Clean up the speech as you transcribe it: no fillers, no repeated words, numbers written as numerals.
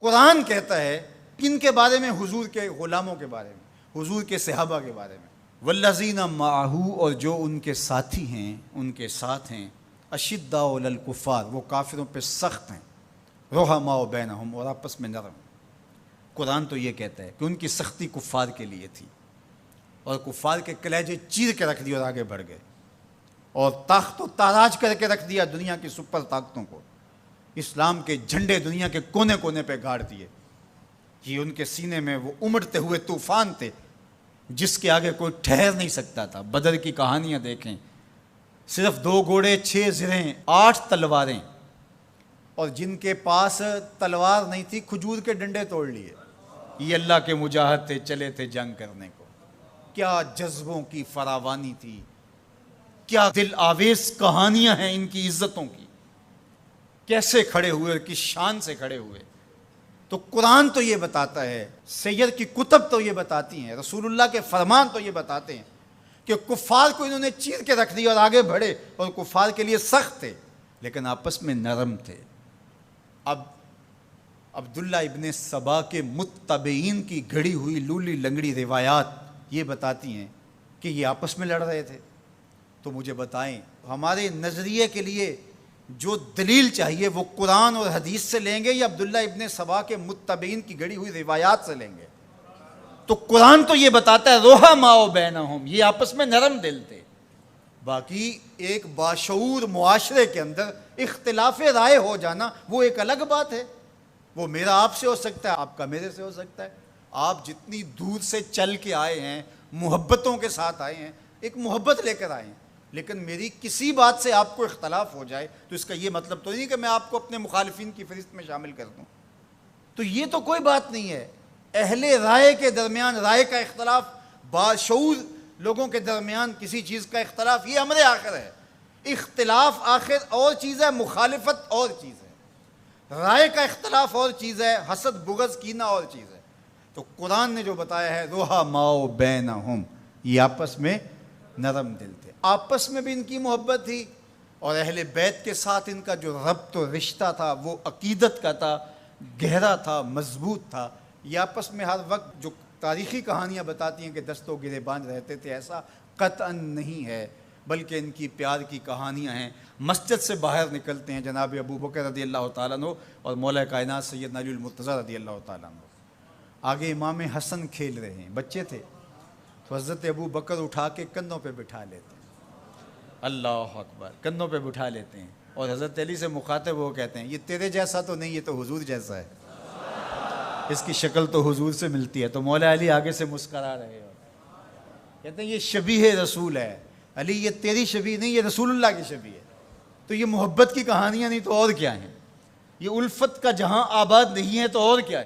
قرآن کہتا ہے کن کے بارے میں؟ حضور کے غلاموں کے بارے میں، حضور کے صحابہ کے بارے میں۔ والذین معہ، اور جو ان کے ساتھی ہیں، ان کے ساتھ ہیں، اشداء علی الکفار، وہ کافروں پہ سخت ہیں، رحماء بینہم، اور آپس میں نرم۔ قرآن تو یہ کہتا ہے کہ ان کی سختی کفار کے لیے تھی، اور کفار کے کلیجے چیر کے رکھ دیے اور آگے بڑھ گئے، اور تاخت و تاراج کر کے رکھ دیا دنیا کی سپر طاقتوں کو، اسلام کے جھنڈے دنیا کے کونے کونے پہ گاڑ دیے۔ یہ ان کے سینے میں وہ امڑتے ہوئے طوفان تھے جس کے آگے کوئی ٹھہر نہیں سکتا تھا۔ بدر کی کہانیاں دیکھیں، صرف 2 گھوڑے، 6 زرہیں، 8 تلواریں، اور جن کے پاس تلوار نہیں تھی کھجور کے ڈنڈے توڑ لیے۔ یہ اللہ کے مجاہد تھے، چلے تھے جنگ کرنے کو۔ کیا جذبوں کی فراوانی تھی، کیا دل آویز کہانیاں ہیں ان کی عزتوں کی، کیسے کھڑے ہوئے اور کس شان سے کھڑے ہوئے۔ تو قرآن تو یہ بتاتا ہے، سید کی کتب تو یہ بتاتی ہیں، رسول اللہ کے فرمان تو یہ بتاتے ہیں کہ کفار کو انہوں نے چیر کے رکھ دیا اور آگے بڑھے، اور کفار کے لیے سخت تھے لیکن آپس میں نرم تھے۔ اب عبداللہ ابن سبا کے متبعین کی گھڑی ہوئی لولی لنگڑی روایات یہ بتاتی ہیں کہ یہ آپس میں لڑ رہے تھے۔ تو مجھے بتائیں، ہمارے نظریے کے لیے جو دلیل چاہیے وہ قرآن اور حدیث سے لیں گے یا عبداللہ ابن سبا کے متبعین کی گھڑی ہوئی روایات سے لیں گے؟ تو قرآن تو یہ بتاتا ہے رحماء بینہم، یہ آپس میں نرم دل تھے۔ باقی ایک باشعور معاشرے کے اندر اختلاف رائے ہو جانا وہ ایک الگ بات ہے، وہ میرا آپ سے ہو سکتا ہے، آپ کا میرے سے ہو سکتا ہے۔ آپ جتنی دور سے چل کے آئے ہیں، محبتوں کے ساتھ آئے ہیں، ایک محبت لے کر آئے ہیں، لیکن میری کسی بات سے آپ کو اختلاف ہو جائے تو اس کا یہ مطلب تو نہیں کہ میں آپ کو اپنے مخالفین کی فہرست میں شامل کر دوں۔ تو یہ تو کوئی بات نہیں ہے۔ اہل رائے کے درمیان رائے کا اختلاف، باشعور لوگوں کے درمیان کسی چیز کا اختلاف، یہ امر آخر ہے۔ اختلاف آخر اور چیز ہے، مخالفت اور چیز ہے، رائے کا اختلاف اور چیز ہے، حسد بغض کینہ اور چیز ہے۔ تو قرآن نے جو بتایا ہے رحماء بینہم، یہ آپس میں نرم دل تھے، آپس میں بھی ان کی محبت تھی، اور اہل بیت کے ساتھ ان کا جو ربط و رشتہ تھا وہ عقیدت کا تھا، گہرا تھا، مضبوط تھا۔ یہ آپس میں ہر وقت جو تاریخی کہانیاں بتاتی ہیں کہ دست و گریبان رہتے تھے، ایسا قطعاً نہیں ہے، بلکہ ان کی پیار کی کہانیاں ہیں۔ مسجد سے باہر نکلتے ہیں جناب ابو بکر رضی اللہ تعالیٰ عنہ اور مولا کائنات سیدنا علی المرتضیٰ رضی اللہ تعالیٰ عنہ، آگے امام حسن کھیل رہے ہیں، بچے تھے، تو حضرت ابو بکر اٹھا کے کندھوں پہ بٹھا لیتے ہیں، اللہ اکبر، کندھوں پہ بٹھا لیتے ہیں، اور حضرت علی سے مخاطب وہ کہتے ہیں یہ تیرے جیسا تو نہیں، یہ تو حضور جیسا ہے، اس کی شکل تو حضور سے ملتی ہے۔ تو مولا علی آگے سے مسکرا رہے ہیں، کہتے ہیں یہ شبیہ رسول ہے، علی یہ تیری شبیہ نہیں، یہ رسول اللہ کی شبیہ ہے۔ تو یہ محبت کی کہانیاں نہیں تو اور کیا ہیں؟ یہ الفت کا جہاں آباد نہیں ہے تو اور کیا ہے؟